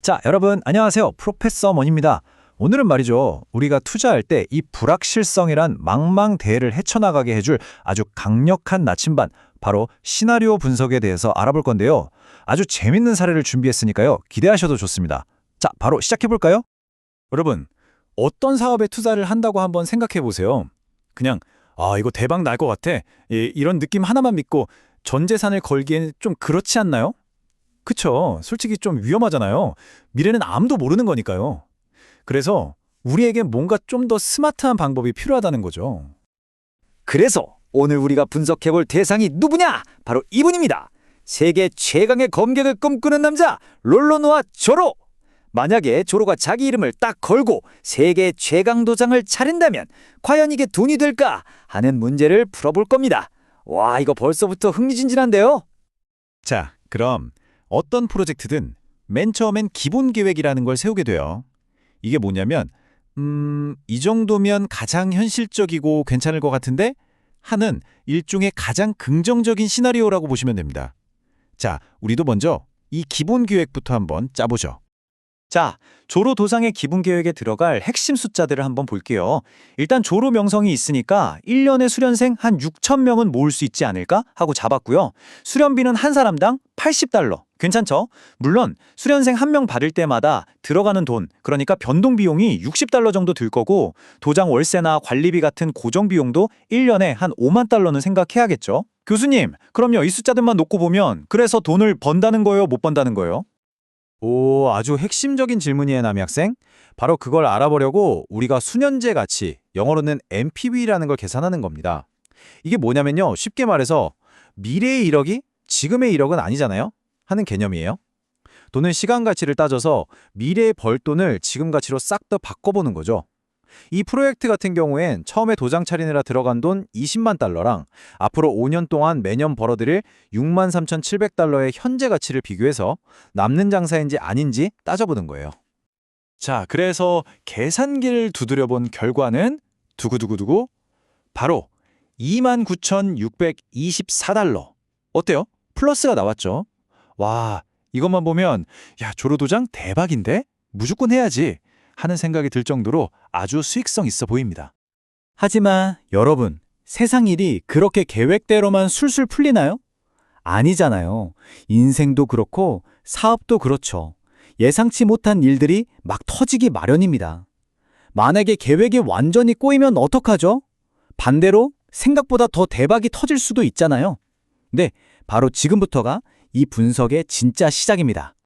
자, 여러분 안녕하세요. 프로페서 머니입니다. 오늘은 말이죠. 우리가 투자할 때 이 불확실성이란 망망대해를 헤쳐나가게 해줄 아주 강력한 나침반, 바로 시나리오 분석에 대해서 알아볼 건데요. 아주 재밌는 사례를 준비했으니까요. 기대하셔도 좋습니다. 자, 바로 시작해볼까요? 여러분, 어떤 사업에 투자를 한다고 한번 생각해 보세요. 그냥 이거 대박 날 것 같아. 이런 느낌 하나만 믿고 전 재산을 걸기엔 좀 그렇지 않나요? 그쵸. 솔직히 좀 위험하잖아요. 미래는 아무도 모르는 거니까요. 그래서 우리에겐 뭔가 좀 더 스마트한 방법이 필요하다는 거죠. 그래서 오늘 우리가 분석해볼 대상이 누구냐? 바로 이분입니다. 세계 최강의 검객을 꿈꾸는 남자 롤러노아 조로. 만약에 조로가 자기 이름을 딱 걸고 세계 최강 도장을 차린다면 과연 이게 돈이 될까 하는 문제를 풀어볼 겁니다. 와, 이거 벌써부터 흥미진진한데요? 자, 그럼 어떤 프로젝트든 맨 처음엔 기본 계획이라는 걸 세우게 돼요. 이게 뭐냐면 이 정도면 가장 현실적이고 괜찮을 것 같은데 하는 일종의 가장 긍정적인 시나리오라고 보시면 됩니다. 자, 우리도 먼저 이 기본 계획부터 한번 짜보죠. 자, 조로 도장의 기본 계획에 들어갈 핵심 숫자들을 한번 볼게요. 일단 조로 명성이 있으니까 1년에 수련생 한 6,000명은 모을 수 있지 않을까 하고 잡았고요. 수련비는 한 사람당 $80. 괜찮죠? 물론 수련생 한 명 받을 때마다 들어가는 돈, 그러니까 변동 비용이 $60 정도 들 거고 도장 월세나 관리비 같은 고정 비용도 1년에 한 $50,000는 생각해야겠죠. 교수님, 그럼요. 이 숫자들만 놓고 보면 그래서 돈을 번다는 거예요, 못 번다는 거예요? 오, 아주 핵심적인 질문이에요, 남희 학생. 바로 그걸 알아보려고 우리가 수년제 가치, 영어로는 NPV라는 걸 계산하는 겁니다. 이게 뭐냐면요. 쉽게 말해서 미래의 1억이 지금의 1억은 아니잖아요? 하는 개념이에요. 돈은 시간 가치를 따져서 미래에 벌 돈을 지금 가치로 싹 다 바꿔보는 거죠. 이 프로젝트 같은 경우엔 처음에 도장 차리느라 들어간 돈 $200,000랑 앞으로 5년 동안 매년 벌어들일 $63,700의 현재 가치를 비교해서 남는 장사인지 아닌지 따져보는 거예요. 자, 그래서 계산기를 두드려본 결과는 두구두구두구 바로 $29,624. 어때요? 플러스가 나왔죠? 와, 이것만 보면 야, 조로 도장 대박인데? 무조건 해야지 하는 생각이 들 정도로 아주 수익성 있어 보입니다. 하지만 여러분, 세상 일이 그렇게 계획대로만 술술 풀리나요? 아니잖아요. 인생도 그렇고 사업도 그렇죠. 예상치 못한 일들이 막 터지기 마련입니다. 만약에 계획이 완전히 꼬이면 어떡하죠? 반대로 생각보다 더 대박이 터질 수도 있잖아요. 네, 바로 지금부터가 이 분석의 진짜 시작입니다.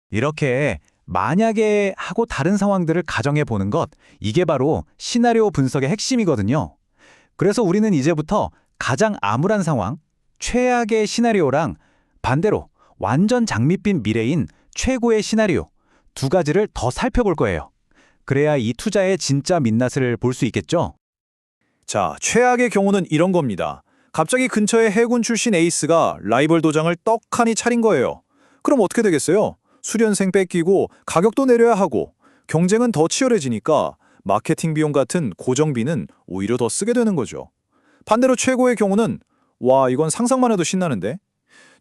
이렇게 만약에 하고 다른 상황들을 가정해 보는 것, 이게 바로 시나리오 분석의 핵심이거든요. 그래서 우리는 이제부터 가장 암울한 상황, 최악의 시나리오랑 반대로 완전 장밋빛 미래인 최고의 시나리오 두 가지를 더 살펴볼 거예요. 그래야 이 투자의 진짜 민낯을 볼 수 있겠죠? 자, 최악의 경우는 이런 겁니다. 갑자기 근처에 해군 출신 에이스가 라이벌 도장을 떡하니 차린 거예요. 그럼 어떻게 되겠어요? 수련생 뺏기고 가격도 내려야 하고 경쟁은 더 치열해지니까 마케팅 비용 같은 고정비는 오히려 더 쓰게 되는 거죠. 반대로 최고의 경우는 와, 이건 상상만 해도 신나는데?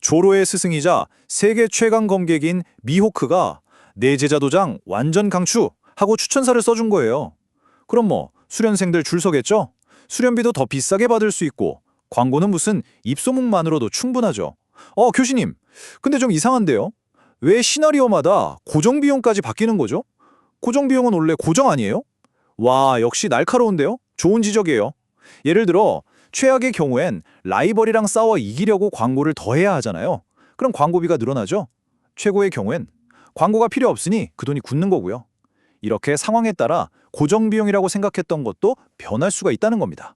조로의 스승이자 세계 최강 검객인 미호크가 내 제자 도장 완전 강추 하고 추천사를 써준 거예요. 그럼 뭐 수련생들 줄 서겠죠? 수련비도 더 비싸게 받을 수 있고 광고는 무슨 입소문만으로도 충분하죠. 교수님, 근데 좀 이상한데요? 왜 시나리오마다 고정 비용까지 바뀌는 거죠? 고정 비용은 원래 고정 아니에요? 와, 역시 날카로운데요? 좋은 지적이에요. 예를 들어 최악의 경우엔 라이벌이랑 싸워 이기려고 광고를 더 해야 하잖아요. 그럼 광고비가 늘어나죠? 최고의 경우엔 광고가 필요 없으니 그 돈이 굳는 거고요. 이렇게 상황에 따라 고정 비용이라고 생각했던 것도 변할 수가 있다는 겁니다.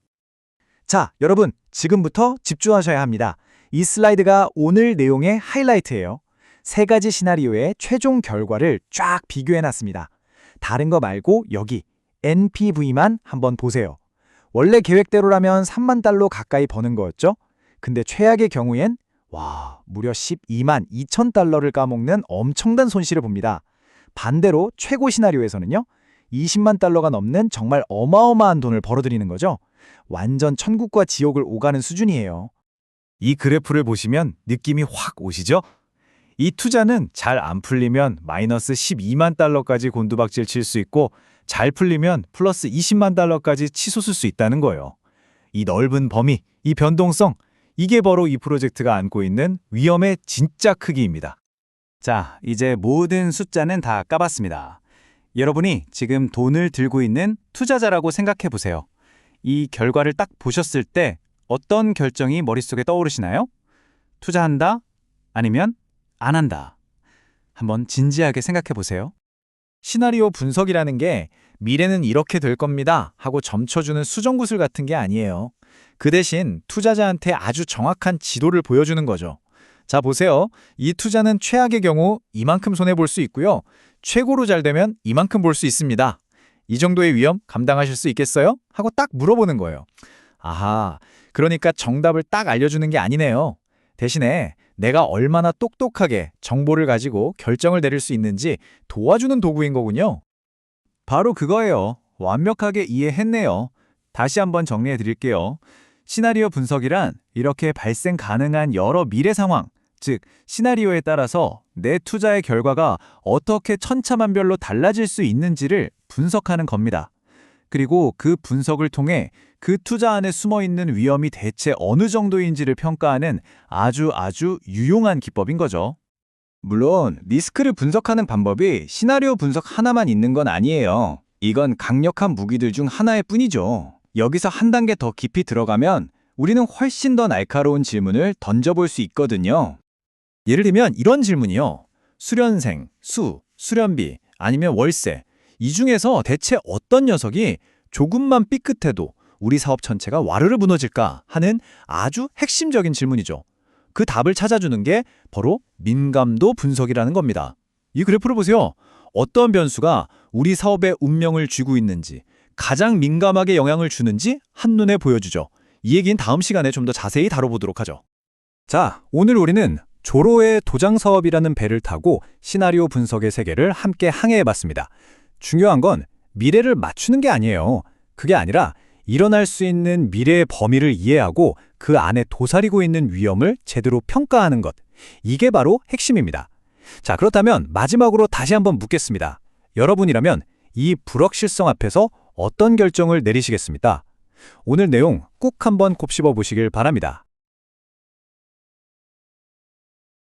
자, 여러분, 지금부터 집중하셔야 합니다. 이 슬라이드가 오늘 내용의 하이라이트예요. 세 가지 시나리오의 최종 결과를 쫙 비교해놨습니다. 다른 거 말고 여기 NPV만 한번 보세요. 원래 계획대로라면 $30,000 가까이 버는 거였죠? 근데 최악의 경우엔 무려 $122,000를 까먹는 엄청난 손실을 봅니다. 반대로 최고 시나리오에서는요, $200,000가 넘는 정말 어마어마한 돈을 벌어들이는 거죠. 완전 천국과 지옥을 오가는 수준이에요. 이 그래프를 보시면 느낌이 확 오시죠? 이 투자는 잘 안 풀리면 마이너스 12만 달러까지 곤두박질 칠 수 있고 잘 풀리면 플러스 20만 달러까지 치솟을 수 있다는 거예요. 이 넓은 범위, 이 변동성, 이게 바로 이 프로젝트가 안고 있는 위험의 진짜 크기입니다. 자, 이제 모든 숫자는 다 까봤습니다. 여러분이 지금 돈을 들고 있는 투자자라고 생각해 보세요. 이 결과를 딱 보셨을 때 어떤 결정이 머릿속에 떠오르시나요? 투자한다? 아니면 안 한다? 한번 진지하게 생각해 보세요. 시나리오 분석이라는 게 미래는 이렇게 될 겁니다 하고 점쳐주는 수정구슬 같은 게 아니에요. 그 대신 투자자한테 아주 정확한 지도를 보여주는 거죠. 자, 보세요. 이 투자는 최악의 경우 이만큼 손해볼 수 있고요. 최고로 잘 되면 이만큼 볼 수 있습니다. 이 정도의 위험 감당하실 수 있겠어요? 하고 딱 물어보는 거예요. 아하, 그러니까 정답을 딱 알려주는 게 아니네요. 대신에 내가 얼마나 똑똑하게 정보를 가지고 결정을 내릴 수 있는지 도와주는 도구인 거군요. 바로 그거예요. 완벽하게 이해했네요. 다시 한번 정리해 드릴게요. 시나리오 분석이란 이렇게 발생 가능한 여러 미래 상황, 즉 시나리오에 따라서 내 투자의 결과가 어떻게 천차만별로 달라질 수 있는지를 분석하는 겁니다. 그리고 그 분석을 통해 그 투자 안에 숨어 있는 위험이 대체 어느 정도인지를 평가하는 아주 유용한 기법인 거죠. 물론 리스크를 분석하는 방법이 시나리오 분석 하나만 있는 건 아니에요. 이건 강력한 무기들 중 하나일 뿐이죠. 여기서 한 단계 더 깊이 들어가면 우리는 훨씬 더 날카로운 질문을 던져볼 수 있거든요. 예를 들면 이런 질문이요. 수련생, 수련비, 아니면 월세. 이 중에서 대체 어떤 녀석이 조금만 삐끗해도 우리 사업 전체가 와르르 무너질까 하는 아주 핵심적인 질문이죠. 그 답을 찾아주는 게 바로 민감도 분석이라는 겁니다. 이 그래프를 보세요. 어떤 변수가 우리 사업의 운명을 쥐고 있는지, 가장 민감하게 영향을 주는지 한눈에 보여주죠. 이 얘기는 다음 시간에 좀 더 자세히 다뤄보도록 하죠. 자, 오늘 우리는 조로의 도장 사업이라는 배를 타고 시나리오 분석의 세계를 함께 항해해봤습니다. 중요한 건 미래를 맞추는 게 아니에요. 그게 아니라 일어날 수 있는 미래의 범위를 이해하고 그 안에 도사리고 있는 위험을 제대로 평가하는 것. 이게 바로 핵심입니다. 자, 그렇다면 마지막으로 다시 한번 묻겠습니다. 여러분이라면 이 불확실성 앞에서 어떤 결정을 내리시겠습니까? 오늘 내용 꼭 한번 곱씹어 보시길 바랍니다.